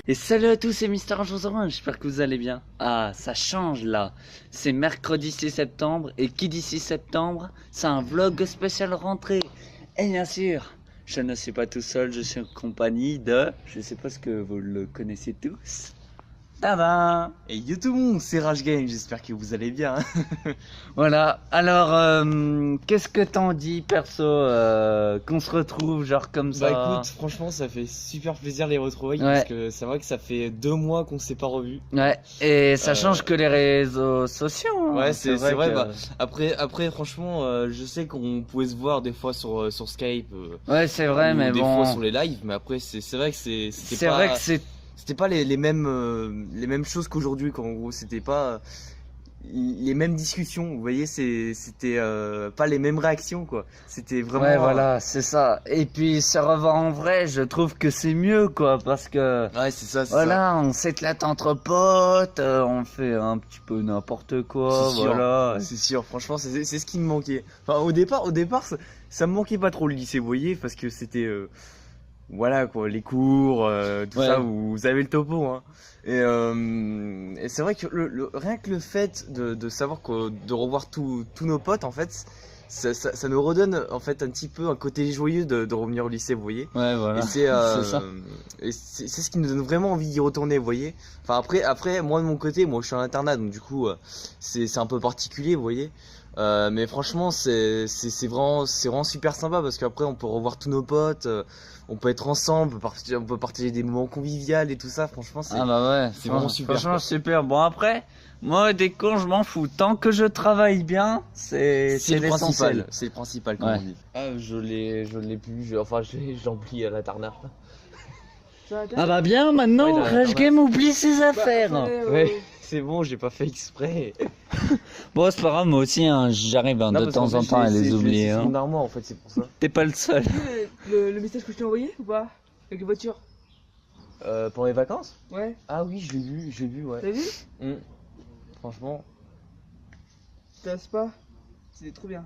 Et salut à tous, c'est Mister Joserin, j'espère que vous allez bien. Ah, ça change là. C'est mercredi 6 septembre et qui dit 6 septembre, c'est un vlog spécial rentrée. Et bien sûr, je ne suis pas tout seul, je suis en compagnie de... Je sais pas ce que vous le connaissez tous. Tada! Et yo tout le monde, c'est Rage Game, j'espère que vous allez bien. Voilà, alors qu'est-ce que t'en dis perso qu'on se retrouve genre comme ça? Bah écoute, franchement ça fait super plaisir de les retrouver parce que c'est vrai que ça fait 2 mois qu'on s'est pas revus. Ouais, et ça change que les réseaux sociaux. Hein. Ouais, c'est vrai. que... Bah, après franchement, je sais qu'on pouvait se voir des fois sur Skype. Ouais, c'est vrai, mais des bon. fois sur les lives, mais après c'est vrai que c'est vrai que c'était pas les mêmes choses qu'aujourd'hui, quoi. En gros, c'était pas les mêmes discussions, vous voyez, c'était pas les mêmes réactions, quoi. C'était vraiment... Ouais, voilà, c'est ça. Et puis se revoir en vrai, je trouve que c'est mieux, quoi, parce que... Ouais, c'est ça, voilà, on s'éclate entre potes, on fait un petit peu n'importe quoi, voilà. C'est sûr, franchement, c'est ce qui me manquait. Enfin, au départ, ça me manquait pas trop le lycée, vous voyez, parce que c'était... voilà quoi, les cours, tout ça, vous avez le topo, hein. Et c'est vrai que rien que le fait de savoir de revoir tous nos potes, en fait, ça nous redonne en fait un petit peu un côté joyeux de revenir au lycée, vous voyez. Ouais, voilà. Et c'est ce qui nous donne vraiment envie d'y retourner, vous voyez. Enfin après, moi de mon côté, moi je suis en internat, donc du coup c'est un peu particulier, vous voyez. Mais franchement c'est vraiment super sympa parce qu'après on peut revoir tous nos potes, on peut être ensemble, on peut partager des moments conviviaux et tout ça. Franchement c'est vraiment super. Franchement super. Bon après, moi des cons je m'en fous, tant que je travaille bien, c'est le l'essentiel. principal. C'est le principal comme on dit. Ah je l'ai plus, j'emplis à l'internat. Ah bah bien, maintenant Ouais, Rage Game oublie ses affaires. Ouais, c'est bon, j'ai pas fait exprès. Bon c'est pas grave, moi aussi hein, j'arrive de temps en temps à les oublier. C'est Hein. mon armoire en fait, c'est pour ça. T'es pas le seul. Le message que je t'ai envoyé ou pas? Avec les voitures? Pour les vacances? Ouais. Ah oui, je l'ai vu, ouais. T'as vu? Franchement. T'as pas? C'était trop bien.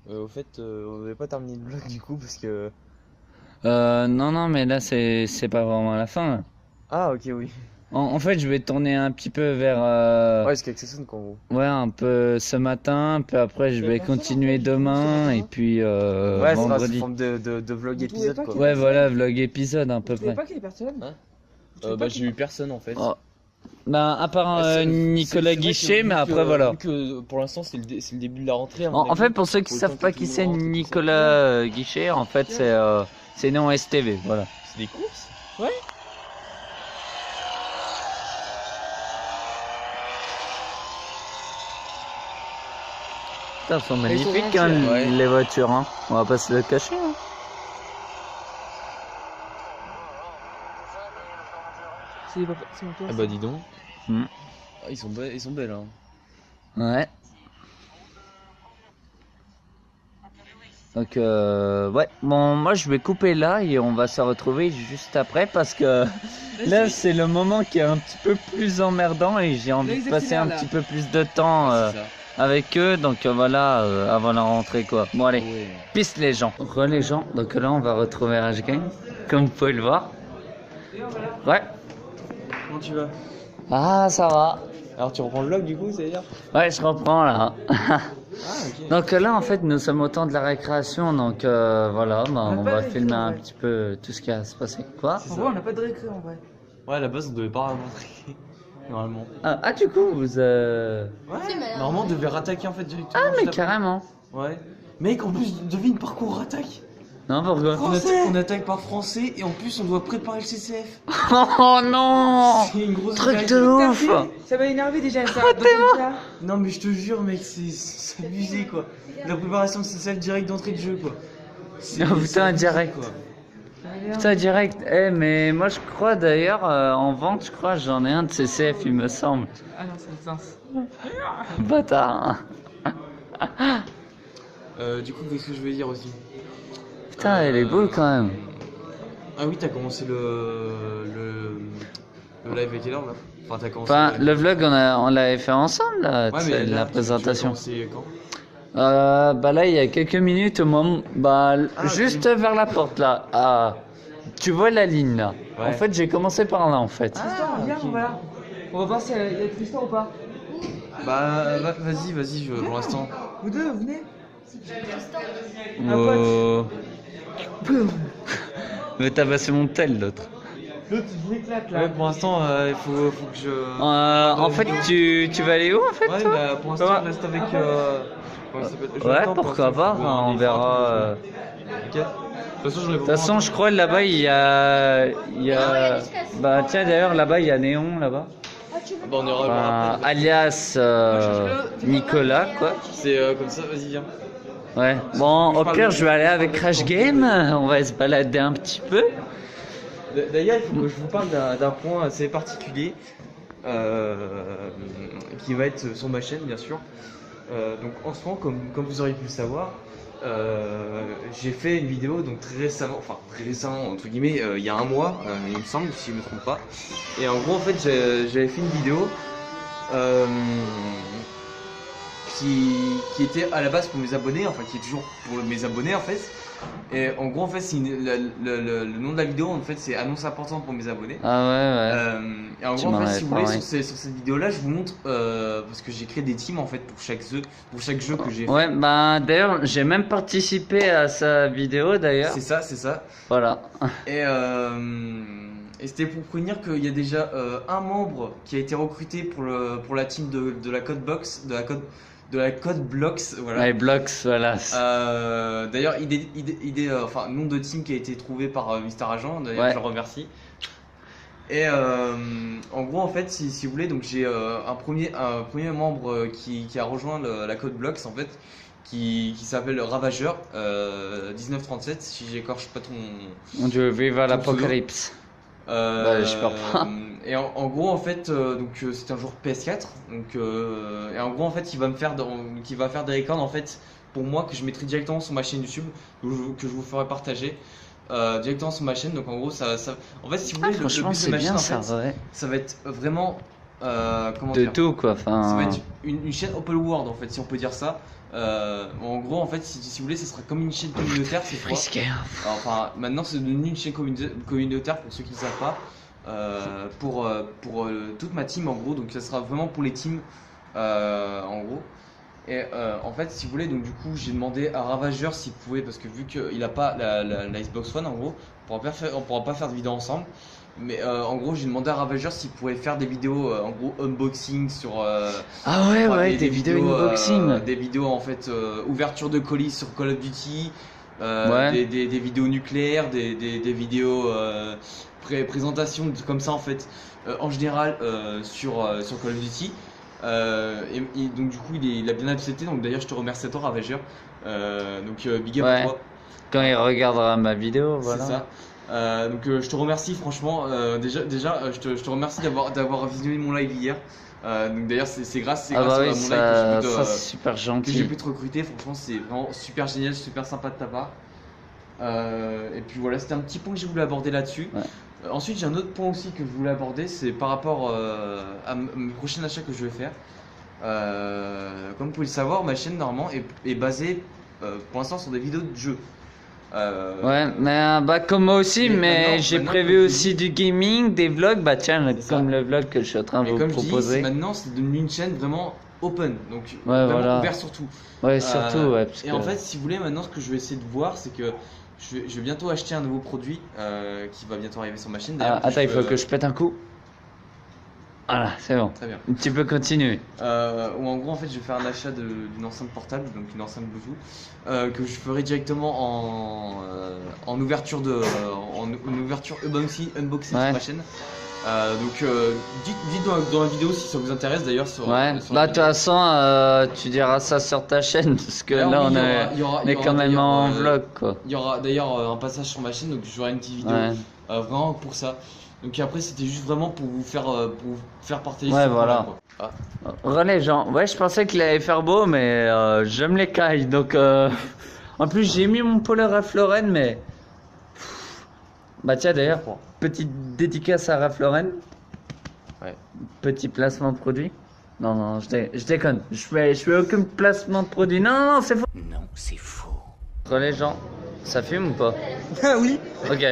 Au fait, on devait pas terminer le vlog du coup parce que... Non, mais là c'est pas vraiment la fin. Là. Ah ok, oui. En fait, je vais tourner un petit peu vers... Ouais, c'est quelque quoi en gros. Ouais, un peu ce matin, puis après je vais continuer demain, et puis ouais, vendredi. c'est forme de vlog épisode, quoi. Ouais, voilà, vlog épisode à peu Tu savais près. pas qu'il y a personne? Bah j'ai eu personne en fait. Oh. Bah, à part Nicolas Guichet, mais après voilà. Vu que pour l'instant c'est le début de la rentrée. En fait, pour ceux qui savent pas qui c'est Nicolas Guichet, en fait c'est non STV, voilà. C'est des courses? Ouais. Putain, elles sont magnifiques hein, les voitures, hein. On va pas se le cacher. Hein. C'est mon tour. Ah bah dis donc. Mm. Ah, ils sont belles hein. Ouais. Donc ouais, bon moi je vais couper là et on va se retrouver juste après parce que là c'est le moment qui est un petit peu plus emmerdant et j'ai envie de passer un petit peu plus de temps avec eux, donc voilà, avant la rentrée quoi. Bon allez, peace les gens. Les gens, donc là on va retrouver Rage Game, comme vous pouvez le voir. Ouais. Comment tu vas? Ah ça va. Alors tu reprends le vlog du coup, c'est-à-dire? Ouais, je reprends là. Ah ok. Donc là en fait nous sommes au temps de la récréation, donc voilà, bah, on va filmer un petit peu tout ce qui va se passer. Quoi? En vrai, on n'a pas de récré en vrai. Ouais, à la base on devait pas rentrer. Normalement. Ah du coup vous Ouais. Normalement on devait rattaquer en fait directement. Ah mais juste après. carrément. Ouais. Mec, en plus devine par quoi on rattaque. Non pourquoi? On attaque par français et en plus on doit préparer le CCF. Oh non. C'est une grosse Truc blague. de ouf. Ça m'a énervé déjà ça. Non mais je te jure mec, c'est abusé quoi. La préparation de CCF direct d'entrée de jeu quoi. Oh, putain direct. Quoi. Putain direct. Eh mais moi je crois d'ailleurs en vente je crois j'en ai un de CCF il me semble. Ah non, c'est le sens. Bâtard. Du coup qu'est-ce que je veux dire aussi? Putain elle est beau quand même. Ah oui t'as commencé le live à quelle heure là? Enfin t'as commencé Enfin le vlog on l'avait fait ensemble là, ouais, mais là, la présentation. Tu as commencé Bah là, il y a quelques minutes, au moment, bah, juste vers la porte là. Ah, tu vois la ligne là. Ouais. En fait, j'ai commencé par là en fait. Tristan, viens, ok. voilà. On va voir s'il y a Tristan ou pas. Bah, vas-y, pour l'instant. Vous deux, venez. Oh. Mais t'as passé mon tel l'autre. L'autre, je l'éclate là. Ouais, pour l'instant, il faut que je. En fait, tu vas aller où en fait Ouais, toi bah, pour l'instant, je reste avec. Comment ça s'appelle Ouais, Jonathan, pour pourquoi l'instant, pas, il faut voir on les verra. photos, Ok. De toute façon, De toute façon, je crois là-bas, il y a. Bah, tiens, d'ailleurs, là-bas, il y a Néon là-bas. Bah, on ira voir Bah, après. alias Nicolas, quoi. C'est comme ça, vas-y, viens. Ouais. Bon, au pire, je vais aller avec Crash Game. On va se balader un petit peu. D'ailleurs, il faut que je vous parle d'un point assez particulier qui va être sur ma chaîne, bien sûr. Donc, en ce moment, comme vous auriez pu le savoir, j'ai fait une vidéo donc très récemment entre guillemets, il y a un mois, il me semble, si je me trompe pas. Et en gros, en fait, j'avais fait une vidéo qui était à la base pour mes abonnés, enfin qui est toujours pour mes abonnés en fait. Et en gros, en fait, le nom de la vidéo, en fait, c'est annonce importante pour mes abonnés. Ah ouais, ouais. Et en Tu gros, en m'en fait, avais si vous voulez, parlé. sur cette vidéo-là, je vous montre parce que j'ai créé des teams en fait pour chaque jeu que j'ai fait. Ouais, bah, d'ailleurs, j'ai même participé à sa vidéo d'ailleurs. C'est ça. Voilà. Et c'était pour prévenir qu'il y a déjà un membre qui a été recruté pour la team de la Code Box, de la Code Blocks, voilà. Ouais, Blocks, voilà. D'ailleurs, enfin, nom de team qui a été trouvé par Mister Agent, d'ailleurs, Ouais. je le remercie. Et en gros, en fait, si vous voulez, donc j'ai un premier membre qui a rejoint la Code Blocks, en fait, qui s'appelle Ravageur 1937, si j'écorche pas ton. Mon Dieu, viva Ton l'apocalypse. Je pars pas. Et en gros, en fait, c'était un jour PS4, donc et en gros, en fait, il va faire des records en fait pour moi que je mettrai directement sur ma chaîne YouTube, que je vous ferai partager directement sur ma chaîne. Donc en gros, en fait, si vous voulez, le Franchement, but de c'est ma chaîne, bien en ça, fait, ouais. ça va être vraiment comment De dire, tout quoi, ça va enfin. être une chaîne open world en fait, si on peut dire ça. En gros, en fait, si vous voulez, ça sera comme une chaîne communautaire cette fois. Risqué. Enfin, maintenant c'est devenu une chaîne communautaire pour ceux qui ne savent pas. Pour toute ma team en gros, donc ça sera vraiment pour les teams en gros. Et en fait, si vous voulez, donc du coup, j'ai demandé à Ravageur s'il pouvait, parce que vu qu'il a pas la Xbox One en gros, on pourra pas faire de vidéo ensemble. Mais en gros, j'ai demandé à Ravageur s'il pouvait faire des vidéos en gros unboxing sur. Ah ouais, enfin, ouais, des vidéos unboxing. des vidéos en fait ouverture de colis sur Call of Duty, Ouais. des vidéos nucléaires, des vidéos présentation comme ça en fait en général sur Call of Duty. Et donc du coup il a bien accepté, donc d'ailleurs je te remercie à toi Ravageur, donc big up Ouais. à toi. Quand il regardera ma vidéo, voilà. C'est ça. Donc je te remercie franchement, déjà je te remercie d'avoir visionné mon live hier. Donc d'ailleurs c'est grâce Ah bah à oui, mon ça, live que ça c'est super que j'ai gentil. pu te recruter. Franchement c'est vraiment super génial, super sympa de ta part. Et puis voilà, c'était un petit point que j'ai voulu aborder là-dessus. Ouais. Ensuite j'ai un autre point aussi que je voulais aborder, c'est par rapport à mes prochains achats que je vais faire. Comme vous pouvez le savoir, ma chaîne normalement est basée pour l'instant sur des vidéos de jeux. Ouais, mais bah comme moi aussi, Mais mais maintenant- j'ai maintenant prévu que je aussi du gaming, des vlogs, bah tiens, C'est ça. comme le vlog que je suis en train de Et vous comme je dis, proposer. maintenant c'est devenu une chaîne vraiment open, donc Ouais, vraiment voilà. ouverte sur tout. Ouais, surtout, ouais. Parce Et que... en fait, si vous voulez, maintenant ce que je vais essayer de voir, c'est que je vais bientôt acheter un nouveau produit qui va bientôt arriver sur ma chaîne. D'ailleurs, Attends, il faut que je pète un coup. Voilà, c'est bon. Très bien. Tu peux continuer. Ou en gros, en fait, je vais faire un achat d'une enceinte portable, donc une enceinte Bluetooth, que je ferai directement en ouverture en ouverture unboxing Ouais. sur ma chaîne. Donc, dites dans la vidéo si ça vous intéresse d'ailleurs. Ouais, sur bah la de toute façon, tu diras ça sur ta chaîne, parce que Alors, là oui, on il y est, aura- il y aura- on il y est aura quand même d'ailleurs, en vlog quoi. Il y aura d'ailleurs un passage sur ma chaîne, donc j'aurai une petite vidéo Ouais, vraiment pour ça. Donc après, c'était juste vraiment pour vous faire partager Ouais, ce voilà. point-là, quoi. Ah. René Jean, ouais, je pensais qu'il allait faire beau, mais je me les caille, donc en plus j'ai mis mon pull Ralph Lauren, mais bah tiens d'ailleurs, petite dédicace à Ralph Lauren. Ouais. Petit placement produit. Non, je déconne. Je fais aucun placement de produit. Non, c'est faux. Non, c'est faux. Les gens, ça fume ou pas? Ah oui. Ok.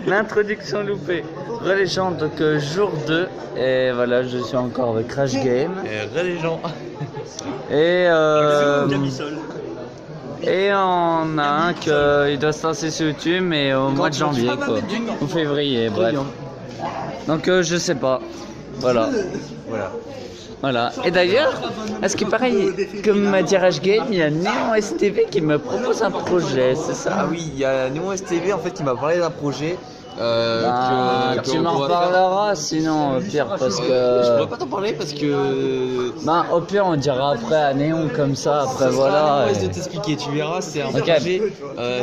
L'introduction loupée. Les gens, donc jour 2. Et voilà, je suis encore avec Crash Game. Les gens. Et on a un qui doit se lancer sur YouTube, mais au mois de janvier, quoi. Ou février, bref. Donc je sais pas. Voilà. Voilà. Et d'ailleurs, à ce qui paraît, comme m'a dit Rage Game, il y a Néon STV qui me propose un projet, c'est ça? Ah oui, il y a Néon STV en fait qui m'a parlé d'un projet. Tu m'en reparleras sinon, au pire, parce que. Je pourrais pas t'en parler parce que. Bah, au pire, on dira après à Néon comme ça, après voilà. Je vais t'expliquer, tu verras, c'est un projet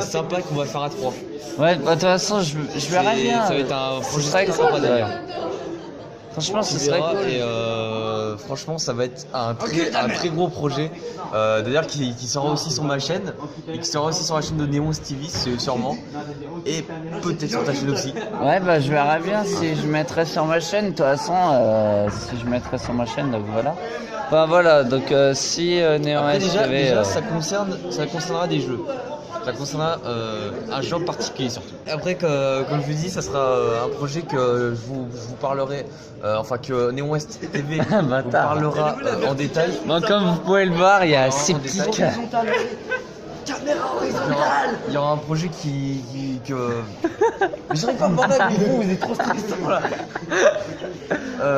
sympa qu'on va faire à 3. Ouais, bah, de toute façon, je verrai bien. Ça va être un projet très très sympa cool, d'ailleurs. Franchement, ce Tu serait verras, cool. et franchement, ça va être un très gros projet. D'ailleurs, qui sera aussi sur ma chaîne et qui sera aussi sur la chaîne de Néon TV, sûrement, et peut-être sur ta chaîne aussi. Ouais, bah, je verrai bien si je mettrai sur ma chaîne. De toute façon, si je mettrai sur ma chaîne, donc voilà. Enfin, voilà, donc si Néon Après, STV. déjà ça concernera des jeux. Ça concernera un jeu en particulier surtout. Après, comme je vous dis, ça sera un projet que je vous parlerai, enfin que Néon West TV vous parlera en détail. Bon, comme vous pouvez le voir, il y a 6 petits cas. Il y aura un projet que. Mais j'arrive pas à me border avec vous, vous êtes trop stressants là.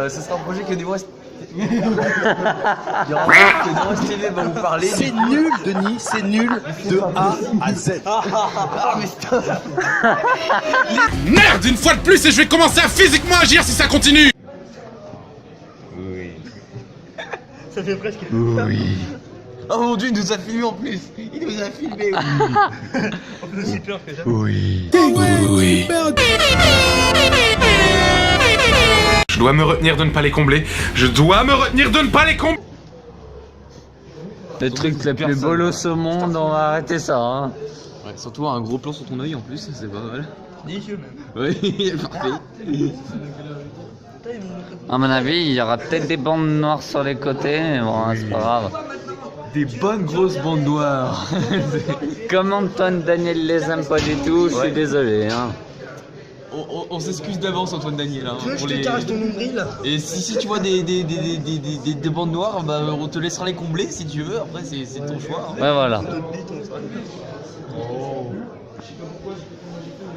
Ce sera un projet que Néon West. Il y aura un projet que Néon West TV va vous parler. C'est nul, Denis, c'est nul de A à Z. Ah, mais stop. Merde, une fois de plus et je vais commencer à physiquement agir si ça continue. Ça fait presque. Oh mon dieu, il nous a filmé en plus. Il nous a filmé. On fait aussi peur que jamais. Je dois me retenir de ne pas les combler. Je dois me retenir de ne pas les combler. Le truc le plus bolos au monde, on va arrêter ça. Hein. Ouais, surtout un gros plan sur ton œil en plus, c'est pas mal. Délicieux même. Oui, parfait. À mon avis, il y aura peut-être des bandes noires sur les côtés, mais bon, hein, c'est pas grave. Des bonnes grosses bandes noires. Comme Antoine Daniel les aime pas du tout, je suis désolé. Hein. On s'excuse d'avance, Antoine Daniel. Hein, Tu veux que je te caresse ton nombril? Et si tu vois des bandes noires, bah, on te laissera les combler si tu veux. Après, c'est ton choix. Hein. Ouais, voilà.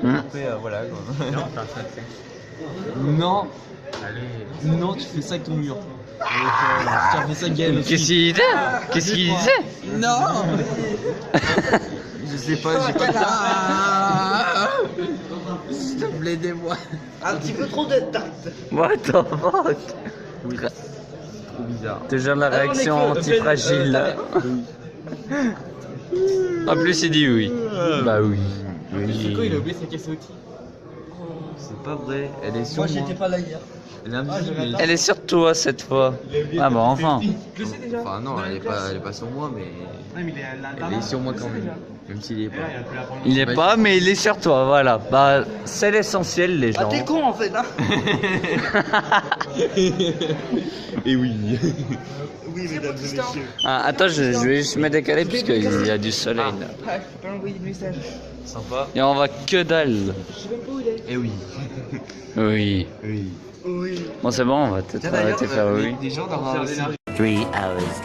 Après, voilà quoi. Non. Non, tu fais ça avec ton mur. Tu as fait ça, Gaël aussi. Qu'est-ce qu'il disait? Qu'est-ce qu'il disait? Non. Je sais pas, j'ai pas ça. S'il te plaît, aidez-moi. Un petit peu trop de tact. What the fuck? Trop bizarre. Toujours la réaction anti-fragile. là. En plus, il dit oui. Bah oui. Nico, il a oublié sa caisse à outils. C'est pas vrai, elle est sur Moi moi. j'étais pas là hier. Elle est invisible. Elle est sur toi cette fois. Ah bah enfin. Je le sais déjà. Enfin non, elle est pas sur moi, mais Ouais, mais elle est sur moi quand même. Même s'il est pas. Il est pas, mais il est sur toi, voilà. Bah, c'est l'essentiel, les Ah gens. t'es con en fait hein. Et oui. Oui mesdames et messieurs. Ah, attends, je vais juste me décaler puisqu'il y a du soleil là. Ah, je peux pas envoyer de message. Sympa. Et on va que dalle. Je sais même pas où il est. Et oui. Oui. Oui. Oui. Bon, c'est bon, on va peut-être arrêter de faire oui. Des gens dans 3 hours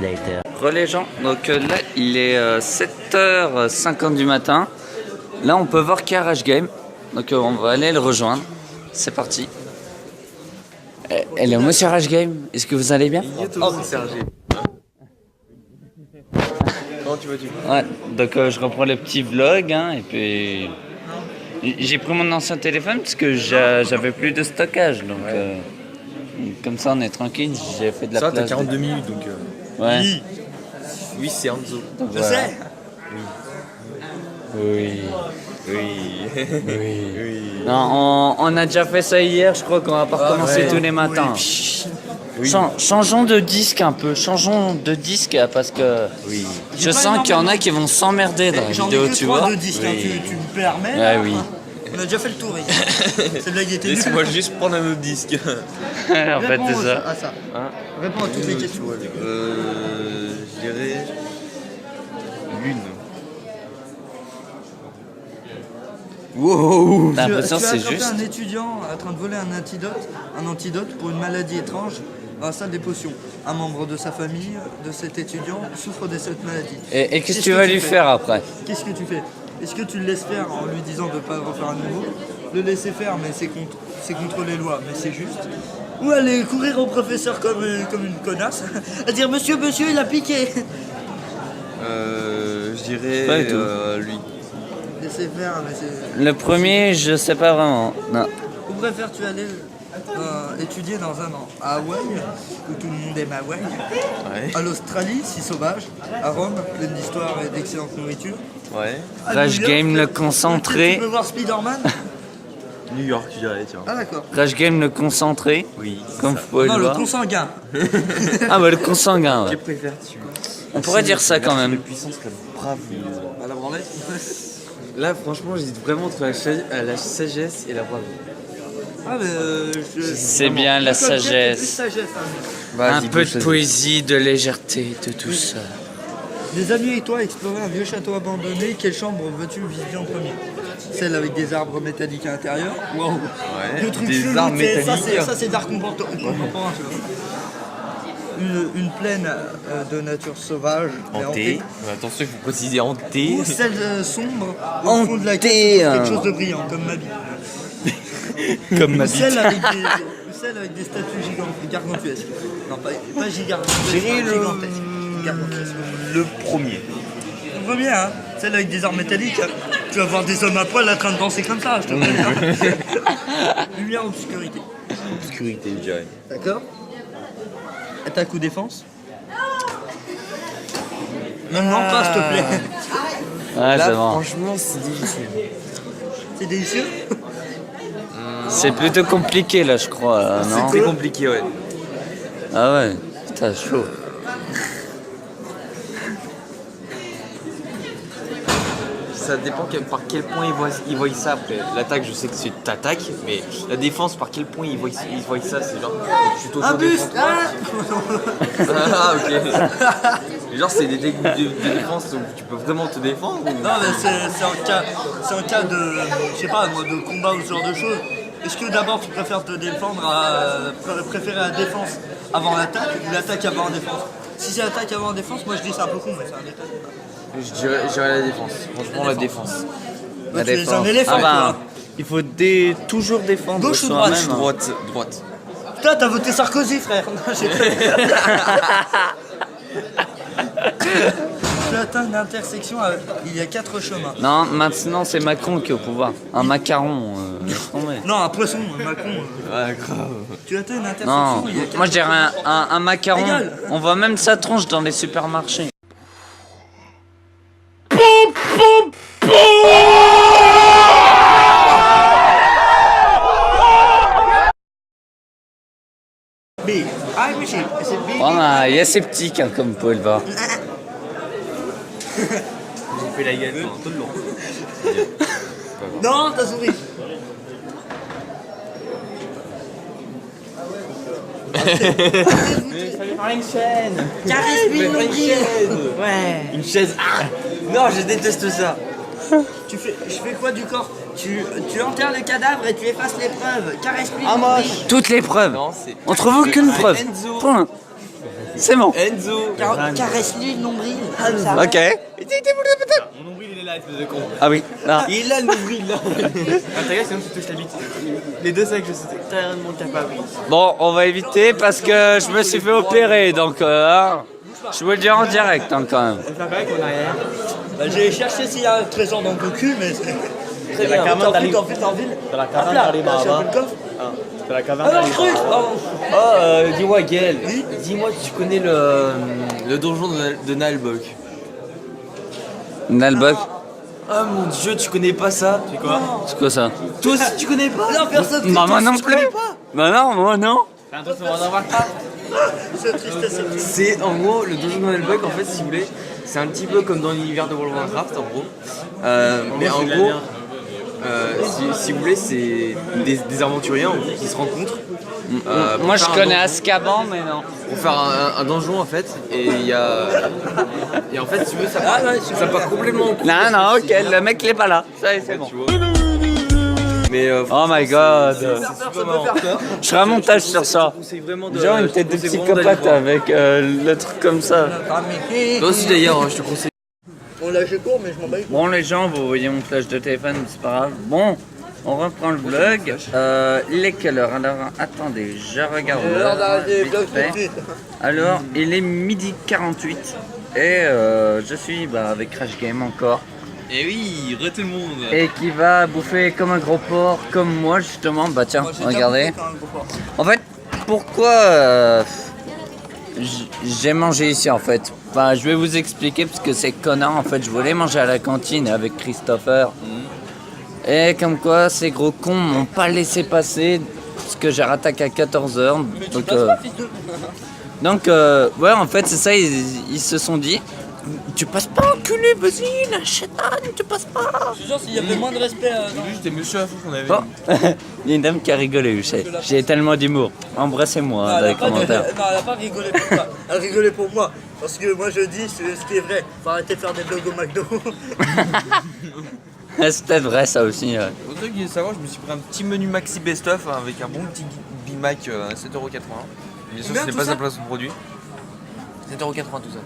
later. Les gens, donc là il est 7h50 du matin. Là on peut voir Crash Game. Donc on va aller le rejoindre. C'est parti. Hello monsieur Rage Game, est-ce que vous allez bien? Oh, c'est Sergé. Comment tu vas-tu? Ouais, donc je reprends le petit vlog hein, et puis j'ai pris mon ancien téléphone parce que j'avais plus de stockage donc comme ça on est tranquille, j'ai fait de la Ça, place. t'as 42 minutes donc. Ouais. Oui, c'est Anzo. Donc, Je voilà. sais. Oui. Oui. Non, on a déjà fait ça hier, je crois qu'on va pas recommencer tous les matins. Changeons de disque un peu, changeons de disque parce que je sens qu'il y en a qui vont s'emmerder dans la J'en ai vidéo, que tu 3 vois. de disques, hein, tu me permets Ouais, là oui. On a déjà fait le tour, les gars. Cette blague était nulle. Laisse-moi juste prendre un autre disque. En fait, Réponds c'est ça. à ça. Hein Réponds à toutes les questions. Je dirais... Lune. Wow. T'as l'impression que Tu as c'est attrapé juste. un étudiant en train de voler un antidote pour une maladie étrange dans la salle des potions. Un membre de sa famille, de cet étudiant, souffre de cette maladie. Et qu'est-ce que tu vas lui faire après? Qu'est-ce que tu fais? Est-ce que tu le laisses faire en lui disant de ne pas le refaire à nouveau? Le laisser faire, mais c'est contre les lois, mais c'est juste. Ou aller courir au professeur comme une connasse, à dire monsieur, il a piqué. Je dirais Pas du tout. lui. Laisser faire, mais c'est... Le premier, je sais pas vraiment. Non. Où préfères-tu aller étudier dans un an? À Hawaï, où tout le monde aime Hawaï. Ouais. À l'Australie, si sauvage. À Rome, pleine d'histoire et d'excellente nourriture. Ouais. À Crash New York, Game le concentré. Tu peux voir Spider-Man? New York, je dirais, tiens. Ah d'accord. Crash Game le concentré. Oui. Comme vous pouvez Non, le le voir. consanguin. Ah bah le consanguin, ouais. préfères-tu? On pourrait dire ça quand même. Puissance comme brave. À la branlette. Là, franchement, j'hésite vraiment entre la sagesse et la bravoure. Ah mais C'est bien la sagesse. Plus sagesse, hein. Un peu de poésie, de légèreté, de tout ça. Des amis et toi explorer un vieux château abandonné, quelle chambre veux-tu visiter en premier? Celle avec des arbres métalliques à l'intérieur. Wow. Ouais. Le truc Des chelou, arbres tu sais, métalliques. ça c'est d'art contemporain, tu vois. Une plaine de nature sauvage, mais Hanté. Attention, il faut préciser hanté. Ou celle sombre, au fond de laquelle Hanté, se trouve quelque chose de brillant, comme ma vie. Comme ma Ou celle avec des statues gargantuesques. Non, pas gigantesques, gigantesques. Gargantuesques. Le premier. Le premier, hein, celle avec des armes métalliques. Tu vas voir des hommes à poil en train de danser comme ça, je te préviens. Lumière, obscurité. Obscurité, je dirais. D'accord. Attaque ou défense? Non, pas s'il te plaît. Ouais, Là, c'est bon. franchement, c'est difficile. C'est délicieux? C'est plutôt compliqué là, je crois, non? C'est compliqué, ouais. Ah ouais, putain, chaud. Ça dépend par quel point ils voient ça après. L'attaque, je sais que c'est t'attaques, mais la défense, par quel point ils voient ça, c'est genre. Tu Un buste! Ah, ok. Genre, c'est des techniques de défense où tu peux vraiment te défendre ou... Non, mais c'est un cas de, je sais pas, moi, de combat ou ce genre de choses. Est-ce que d'abord tu préfères te défendre préférer la défense avant l'attaque ou l'attaque avant la défense? Si c'est l'attaque avant la défense, moi je dis c'est un peu con, mais c'est un détail. Je dirais la défense. Franchement, la défense. Bah, tu es un éléphant, Ah bah, toi. il faut toujours défendre Gauche ou soi-même. droite? Droite. Putain, t'as voté Sarkozy, frère. Non, j'ai Tu atteins une intersection, il y a 4 chemins. Non, maintenant c'est Macron qui est au pouvoir. Un macaron, laisse tomber. Non, un poisson, Macron. Ouais, grave. Tu atteins une intersection, Non, il y a 4 moi je dirais un macaron. Égal. On voit même sa tronche dans les supermarchés. B. Ah, oui, c'est B. Voilà, il est sceptique, hein, comme vous pouvez le voir. J'ai fait la gueule pendant tout le long. Non, t'as souri. Fallait faire une chaîne. Caresse-lui le nombril. Ouais. Une chaise. Ah non, je déteste ça. Je fais quoi du corps? Tu enterres le cadavre et tu effaces les preuves. Caresse-lui Ah, le moche. nombril. Toutes les preuves. Non, c'est. On trouve aucune C'est preuve. Enzo. Point. C'est bon. Enzo. Caresse-lui le nombril. Comme ça. Ok. Mon nombril, il est là, espèce de con. Ah oui. Là. Il est là, le nombril, là. Ah, t'as sinon tu touches la bite. Les deux, c'est vrai que je suis extrêmement capable. Bon, on va éviter parce que je me suis fait opérer, donc hein, je vous le dis en direct hein, quand même. On va faire pareil qu'on arrière. Bah, j'ai cherché s'il y a un trésor dans le cul, mais c'est très bien. T'en ville. Dans la caverne dans les bars. le coffre. Dans la caverne Alors, truc. Oh, dis-moi, Gaël. Dis-moi, tu connais le donjon de Nalbok. Nalbok, Ah mon dieu, tu connais pas ça? C'est quoi? c'est quoi ça? Toi aussi, tu connais pas? Non, personne. Bah moi non tu plus. connais pas. Bah non, moi non. C'est un truc sur World of Warcraft. C'est triste. C'est en gros le donjon de Nalbok, en fait, si vous voulez, c'est un petit peu comme dans l'univers de World of Warcraft, en gros. Mais en gros, Si vous voulez, c'est des aventuriers en gros, qui se rencontrent. Moi je connais Azkaban, mais non. Pour faire un donjon en fait, et il y a. Et en fait, si tu veux, ça part complètement en couille. Non, ok, le mec il est pas là. Ça y est, c'est bon. Mais Oh my god. c'est super marrant. Je ferai un montage sur ça. Genre une tête de psychopathe avec le truc comme ça. Toi aussi d'ailleurs, je te conseille. On lâche court, mais je m'en bats les couilles. Bon les gens, vous voyez mon flash de téléphone, c'est pas grave. Bon, on reprend le vlog. Il est quelle heure? Alors attendez, je regarde L'heure d'arrêter les vite vlogs tout de fait. suite. Alors il est midi 48 et je suis avec Crash Game encore. Et oui, re tout le monde. Et qui va bouffer comme un gros porc, comme moi justement. Bah tiens, Moi, j'ai regardez. déjà bouffé quand même, En fait, pourquoi j'ai mangé ici en fait? Enfin, je vais vous expliquer parce que c'est connard en fait. Je voulais manger à la cantine avec Christopher. Et comme quoi, ces gros cons m'ont pas laissé passer parce que j'ai rattaqué à 14h. Donc, ouais, en fait, c'est ça. Ils se sont dit, tu passes pas, enculé, vas-y, la chétane, tu passes pas. Je te jure, s'il y avait moins de respect dans Juste des monsieur à fou qu'on avait. Bon, il y a une dame qui a rigolé, je sais. J'ai tellement d'humour. Embrassez-moi dans les commentaires. Non, elle a pas rigolé pour toi. Elle a rigolé pour moi. Parce que moi je dis ce qui est vrai. Faut arrêter de faire des vlogs au McDo. C'est peut-être vrai ça aussi. Ouais. Pour ceux qui veulent savoir, je me suis pris un petit menu Maxi Best of avec un bon petit Big Mac à 7,80€. Bien sûr, Combien, c'était tout pas ça sa place de produit. 7,80€ tout ça.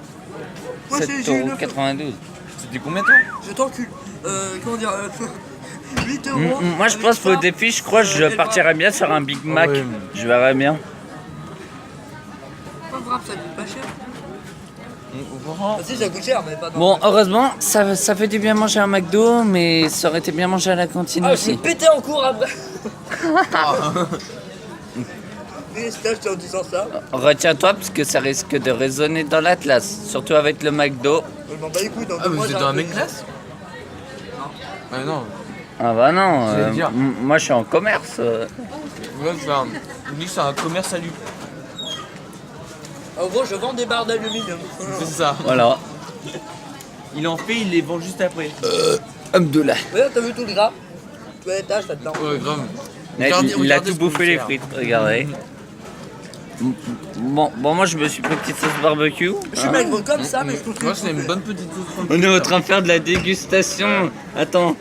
Moi j'ai eu 9 7,92€. C'était combien toi? Je t'encule. Comment dire 8 euros. Moi je pense qu'au défi, je crois que je partirais bien sur un Big Mac. ouais. Je verrais bien. Pas grave, ça coûte pas cher. Si, ça coûte cher, mais pas dans Bon, heureusement, ça fait du bien manger à McDo, mais ça aurait été bien manger à la cantine Ah, je aussi. vais péter en cours après. Félicitations en disant ça. Retiens-toi parce que ça risque de résonner dans l'Atlas, surtout avec le McDo. Je m'en bats les couilles. Ah, vous êtes dans un mec classe? Ah non. Ah bah non, J'allais dire. moi je suis en commerce. Ouais, on dit que c'est un commerce à lui. En gros, je vends des barres d'aluminium. C'est ça. Voilà. Il en fait, il les vend juste après. Abdullah. Regarde, t'as vu tout le gras? Tu as les tâches là-dedans. Ouais, grave. Il a Regardez tout ce bouffé qu'on les fait, frites, regardez. Bon, moi je me suis pris une petite sauce barbecue. Je suis maigre comme ça, mais je trouve que. Moi, c'est une bonne petite sauce. On est en train de faire de la dégustation. Attends,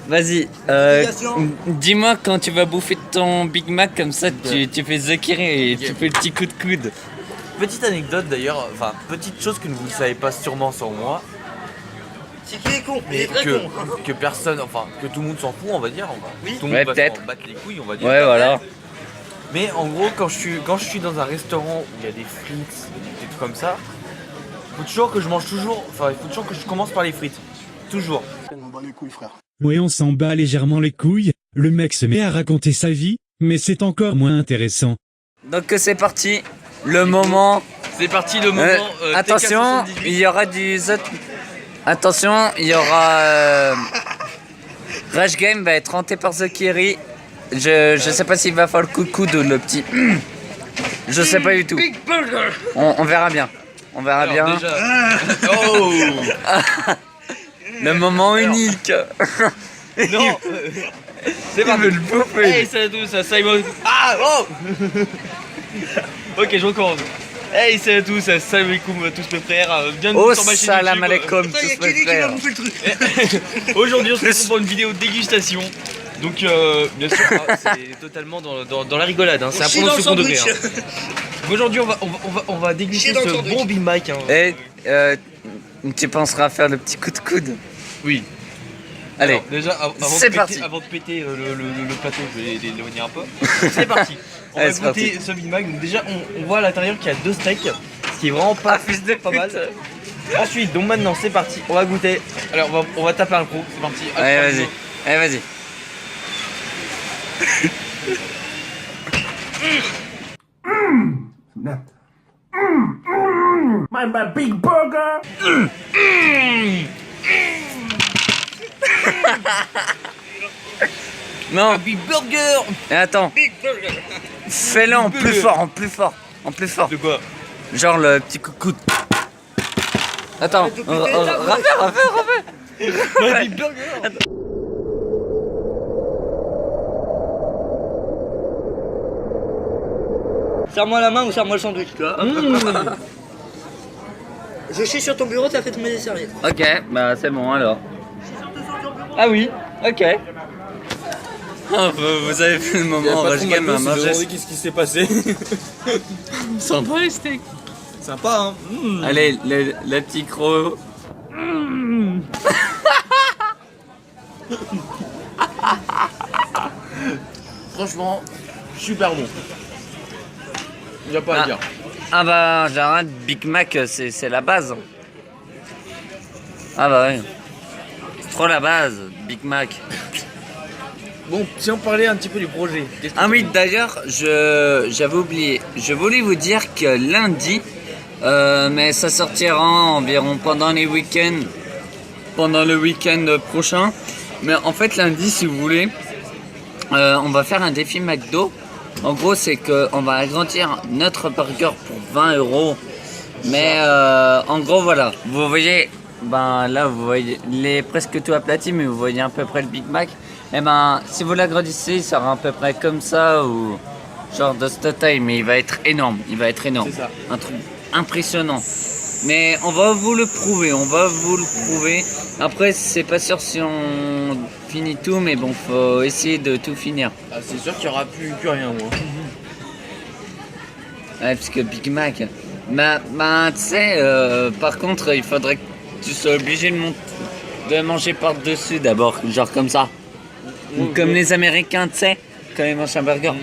vas-y. Dégustation. Dis-moi quand tu vas bouffer ton Big Mac comme ça, tu fais Zakiri et Ok. tu fais le petit coup de coude. Petite anecdote d'ailleurs, enfin, petite chose que vous ne savez pas sûrement sur moi, C'est qui est con, il mais est très con. que personne, enfin, que tout le monde s'en fout, on va dire. Oui. Tout le Ouais, monde va peut-être. s'en battre les couilles, on va dire. Ouais, voilà. Mais en gros, quand je suis dans un restaurant où il y a des frites, des trucs comme ça, il faut toujours que je mange toujours, enfin, il faut toujours que je commence par les frites. Toujours. Ouais, on s'en bat légèrement les couilles, le mec se met à raconter sa vie, mais c'est encore moins intéressant. Donc c'est parti, le moment. C'est parti le moment. Attention, TK78. il y aura Attention, il y aura. Rush Game va être hanté par Zakiri. Je sais pas s'il va faire le coup de coude ou le petit. Je sais pas du tout. On verra bien. On verra Alors, bien. déjà- Oh Le moment unique. non. C'est pas veut le bouffer. Hey, salut à tous, c'est Simon. Ah oh. Ok, je recommence. Hey, salut à tous, c'est salam alaikum tous mes frères. Bienvenue Oh sur ma chaîne salam YouTube. alaikum tous mes frères. Aujourd'hui, on se retrouve pour une vidéo de dégustation. Donc, bien sûr, c'est totalement dans la rigolade. Hein. C'est un Chie peu dans au le second degré. sandwich. Hein. Donc aujourd'hui, on va déguster Chier dans le ce sandwich. bon Big Mac. Hein. Et tu penseras à faire le petit coup de coude. Oui. Allez, Alors, déjà, c'est parti. Avant de péter le plateau, je vais l'éloigner un peu. C'est parti. On Allez, va c'est goûter ce Big Mac. Donc déjà, on voit à l'intérieur qu'il y a 2 steaks, ce qui est vraiment pas, pas mal. Ensuite, donc maintenant, c'est parti. On va goûter. Alors, on va taper un coup. C'est parti. allez vas-y. Allez vas-y. Non, Big Burger. et attends, fais-le en plus fort, en plus fort, en plus fort. De quoi? Genre le petit coude. Attends, refais. Big Burger. serre-moi la main ou serre-moi le sandwich, tu vois. Je chie sur ton bureau, t'as fait tomber des serviettes. Ok, bah c'est bon alors. Ah oui, ok. Ah, vous avez vu le moment où Rush Game a mangé. Qu'est-ce qui s'est passé? Sympa les steaks. Sympa, hein. Allez, le petit croc. Franchement, super bon. Il y a pas à dire. Ah bah j'arrête, Big Mac c'est la base. Ah bah oui. C'est trop la base, Big Mac. Bon, si on parlait un petit peu du projet. Ah oui, d'ailleurs, j'avais oublié. Je voulais vous dire que lundi, mais ça sortira environ pendant les week-ends, pendant le week-end prochain. Mais en fait, lundi, si vous voulez, on va faire un défi McDo. En gros, c'est qu'on va agrandir notre burger pour 20 €. Mais en gros, voilà. Vous voyez, ben là, vous voyez, il est presque tout aplati, mais vous voyez à peu près le Big Mac. Et ben, si vous l'agrandissez, il sera à peu près comme ça ou genre de cette taille, mais il va être énorme. Il va être énorme. C'est ça. Un truc impressionnant. Mais on va vous le prouver, on va vous le prouver. Après, c'est pas sûr si on finit tout, mais bon, faut essayer de tout finir. Ah, c'est sûr qu'il n'y aura plus rien, moi. Ouais, parce que Big Mac. Bah tu sais, par contre, il faudrait que tu sois obligé de manger par-dessus d'abord, genre comme ça. Ou comme les Américains, tu sais, quand ils mangent un burger.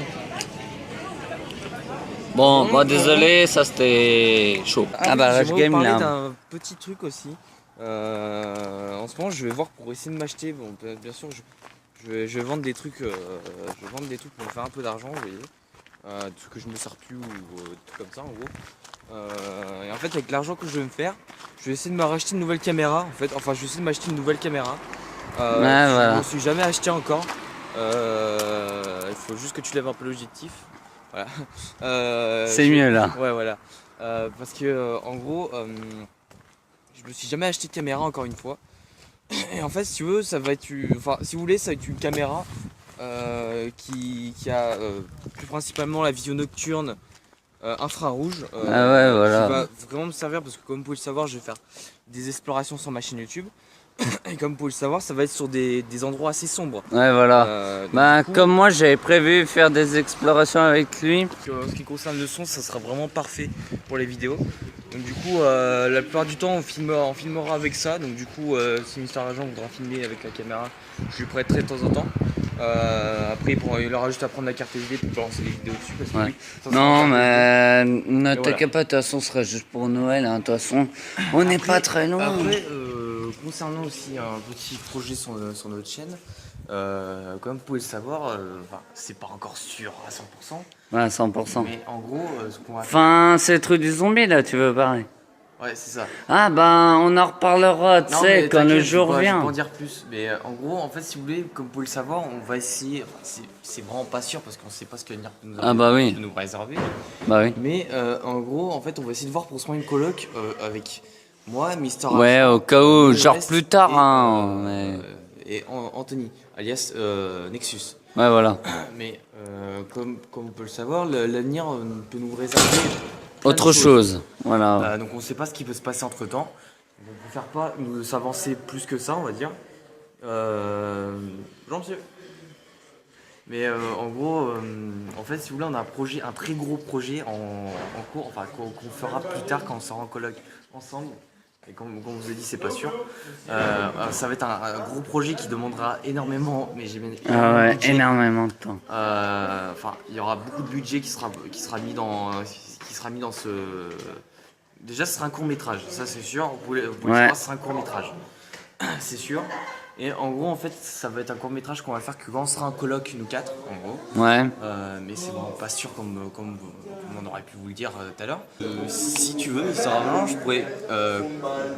Bon, bah désolé, ça c'était chaud. Ah bah Rush Game parler là. d'un petit truc aussi. En ce moment, je vais voir pour essayer de m'acheter. Bon, bien sûr, je vais vendre des trucs. Je vais vendre des trucs pour me faire un peu d'argent, vous voyez. Des trucs que je me sers plus ou des trucs comme ça, en gros. Et en fait, avec l'argent que je vais me faire, je vais essayer de me racheter une nouvelle caméra. En fait, enfin, je vais essayer de m'acheter une nouvelle caméra. Ouais, voilà. Je ne me suis jamais acheté encore. Il faut juste que tu lèves un peu l'objectif. Voilà. C'est mieux là. Ouais, voilà. Parce que en gros, je me suis jamais acheté de caméra encore une fois. Et en fait, si tu veux, ça va être, enfin, si vous voulez, ça va être une caméra qui a plus principalement la vision nocturne infrarouge. Ah ouais, voilà. Qui va vraiment me servir parce que, comme vous pouvez le savoir, je vais faire des explorations sur ma chaîne YouTube. Et comme vous pouvez le savoir, ça va être sur des endroits assez sombres. Ouais, voilà. Bah, coup, comme moi, j'avais prévu faire des explorations avec lui. en ce qui concerne le son, ça sera vraiment parfait pour les vidéos. Donc du coup, la plupart du temps, on filmera avec ça. Donc du coup, si Mister Agent voudra filmer avec la caméra, je lui prêterai de temps en temps. Après, il aura juste à prendre la carte SD pour lancer les vidéos dessus. Parce que Ouais. oui, ça sera Non, en mais ne voilà. t'inquiète pas, de toute façon, ce sera juste pour Noël. Hein. De toute façon, on n'est pas très loin. Après, concernant aussi un petit projet sur notre chaîne, comme vous pouvez le savoir, c'est pas encore sûr à 100%. Ouais, 100%. Mais en gros, ce qu'on va faire. Enfin, c'est le truc du zombie là, tu veux parler. Ouais, c'est ça. Ah, ben, on en reparlera, tu Non, sais, mais quand le t'inquiète, jour je vais vient. pas en dire plus. Mais en gros, en fait, si vous voulez, comme vous pouvez le savoir, on va essayer. Enfin, c'est vraiment pas sûr parce qu'on sait pas ce que l'avenir peut nous Ah bah oui. peut nous réserver. Bah oui. Mais en gros, en fait, on va essayer de voir pour se prendre une coloc avec moi, Mister Ouais, au cas où, Agent, genre West plus tard, et, hein. Mais... et Anthony, alias Nexus. Ouais, voilà. Mais comme on peut le savoir, l'avenir peut nous réserver plein de Autre choses. chose, voilà. Donc on ne sait pas ce qui peut se passer entre temps. On ne préfère pas nous s'avancer plus que ça, on va dire. Bonjour monsieur. Mais en gros, en fait, si vous voulez, on a un très gros projet en cours, enfin qu'on fera plus tard quand on sera en colloque ensemble. Et comme on vous a dit, c'est pas sûr. Ça va être un gros projet qui demandera énormément, mais j'ai bien Ah ouais, budget. énormément de temps. Enfin, il y aura beaucoup de budget qui sera mis dans ce. Déjà, ce sera un court métrage, ça c'est sûr. Vous pouvez le savoir, ce sera un court métrage, c'est sûr. Et en gros, en fait, ça va être un court métrage qu'on va faire que quand on sera en colloque, nous quatre, en gros. Ouais. Mais c'est vraiment pas sûr comme on aurait pu vous le dire tout à l'heure. Si tu veux, Sarah, je pourrais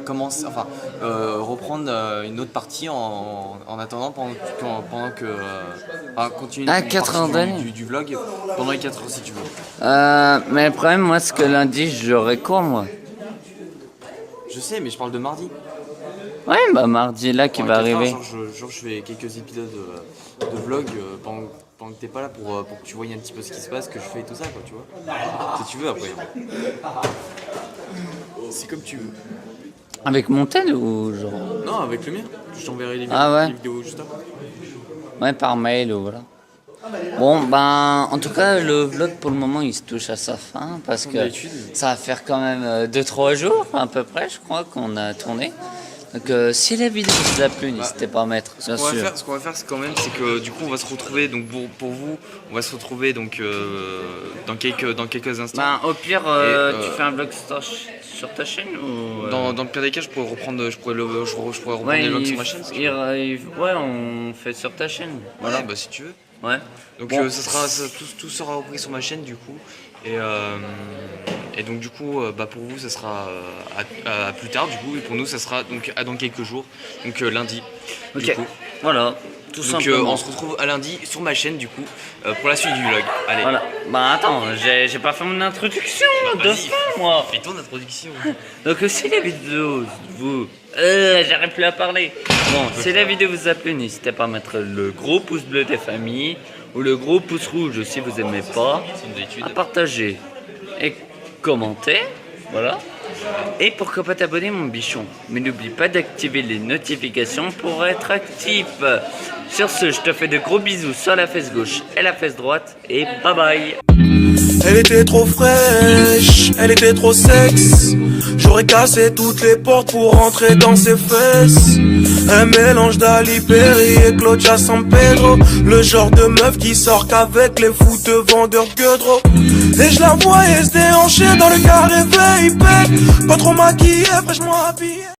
commencer, reprendre une autre partie en attendant pendant que continuer Ah, une 4 heures partie d'année. du vlog pendant les 4 heures si tu veux. Mais le problème, moi, c'est que lundi, j'aurai cours, moi. Je sais, mais je parle de mardi. Ouais, bah mardi là qui va Pendant 4 heures, arriver. genre, je fais quelques épisodes de vlog pendant pendant que t'es pas là pour que tu voyes un petit peu ce qui se passe, que je fais et tout ça, quoi, tu vois. Si tu veux, après. C'est comme tu veux. Avec mon tel ou genre? Non, avec le mien. Je t'enverrai les vidéos juste après. Ouais, par mail ou voilà. Bon, ben, en tout cas, le vlog pour le moment il se touche à sa fin parce que ça va faire quand même 2-3 jours à peu près, je crois, qu'on a tourné. Donc, si la vidéo vous a plu, n'hésitez pas à mettre. Ce qu'on va faire, c'est quand même, c'est que du coup, on va se retrouver. Donc, pour vous, on va se retrouver donc dans quelques instants. Ben, au pire, tu fais un vlog sur ta chaîne ou dans le pire des cas, je pourrais reprendre les vlogs sur ma chaîne. Ouais, on fait sur ta chaîne. Voilà. Ouais, bah si tu veux. Ouais. Donc tout sera repris sur ma chaîne du coup. Et donc du coup, pour vous, ça sera à plus tard du coup. Et pour nous, ça sera donc dans quelques jours. Donc lundi. Ok. Du coup. Voilà. Tout simplement. Donc on se retrouve à lundi sur ma chaîne du coup pour la suite du vlog. Allez. Voilà. Bah attends, j'ai pas fait mon introduction de fin moi. Fais ton introduction. Donc si la vidéo vous... j'arrive plus à parler. Bon, si la vidéo vous a plu, n'hésitez pas à mettre le gros pouce bleu des familles ou le gros pouce rouge si vous aimez pas. À partager et commenter. Voilà. Et pourquoi pas t'abonner mon bichon. Mais n'oublie pas d'activer les notifications pour être actif. Sur ce, je te fais de gros bisous sur la fesse gauche et la fesse droite. Et bye bye. Elle était trop fraîche, elle était trop sexe. J'aurais cassé toutes les portes pour rentrer dans ses fesses. Un mélange d'Ali Perry et Claudia San Pedro. Le genre de meuf qui sort qu'avec les foutes vendeurs Gueudreau. Et je la voyais se déhancher dans le carré VIP. Pas trop maquillée, fraîchement habillée.